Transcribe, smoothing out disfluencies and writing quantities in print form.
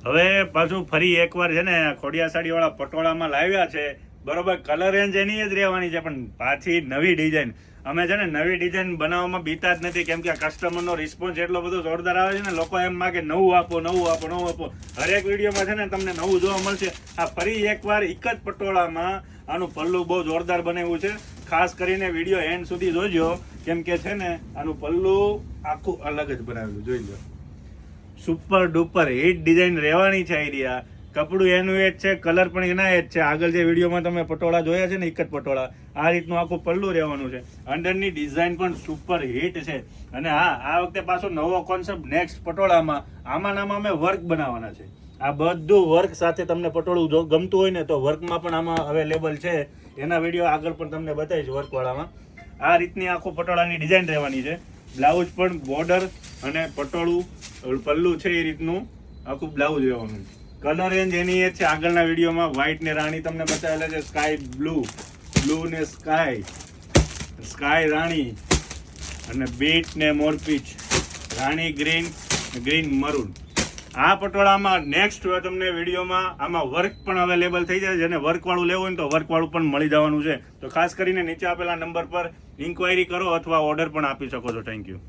હવે પાછું ફરી એકવાર છે ને ખોડિયા સાડીવાળા પટોળામાં લાવ્યા છે. બરોબર, કલર રેન્જ એની જ રહેવાની છે, પણ પાછી નવી ડિઝાઇન. અમે છે ને નવી ડિઝાઇન બનાવવામાં બીતા જ નથી, કેમ કે કસ્ટમરનો રિસ્પોન્સ એટલો બધો જોરદાર આવે છે ને. લોકો એમ માગે નવું આપો, નવું આપો, નવું આપો. હરેક વિડીયોમાં છે ને તમને નવું જોવા મળશે. આ ફરી એકવાર એક જ પટોળામાં આનું પલ્લું બહુ જોરદાર બનાવ્યું છે. ખાસ કરીને વિડીયો એન્ડ સુધી જોજો, કેમ કે છે ને આનું પલ્લું આખું અલગ જ બનાવેલું. જોઈ લો, સુપર ડુપર હિટ ડિઝાઇન રહેવાની છે. આઈડિયા કપડું એનું એ જ છે, કલર પણ એના એ જ છે. આગળ જે વિડીયોમાં તમે પટોળા જોયા છે ને, એક જ પટોળા, આ રીતનું આખું પલ્લું રહેવાનું છે. અંદરની ડિઝાઇન પણ સુપર હિટ છે. અને હા, આ વખતે પાછો નવો કોન્સેપ્ટ નેક્સ્ટ પટોળામાં, આમાં અમે વર્ક બનાવવાના છે. આ બધું વર્ક સાથે તમને પટોળું જો ગમતું હોય ને તો વર્કમાં પણ આમાં અવેલેબલ છે. એના વિડીયો આગળ પણ તમને બતાવીશ વર્કવાળામાં. આ રીતની આખું પટોળાની ડિઝાઇન રહેવાની છે. બ્લાઉઝ પણ બોર્ડર અને પટોળું પલ્લું છે એ રીતનું આખું બ્લાઉઝ રહેવાનું. કલર રેન્જ એની એ છે. આગળના વિડીયોમાં વ્હાઈટ ને રાણી તમને બતાવેલા છે, સ્કાય બ્લુ, બ્લુ ને સ્કાય, સ્કાય રાણી, અને બીટ ને મોરપીચ, રાણી ગ્રીન, ગ્રીન મરૂન. આ પટોળામાં નેક્સ્ટ તમને વિડીયોમાં આમાં વર્ક પણ અવેલેબલ થઈ જાય. જેને વર્કવાળું લેવું હોય ને તો વર્કવાળું પણ મળી જવાનું છે. તો ખાસ કરીને નીચે આપેલા નંબર પર ઇન્ક્વાયરી કરો અથવા ઓર્ડર પણ આપી શકો છો. Thank you.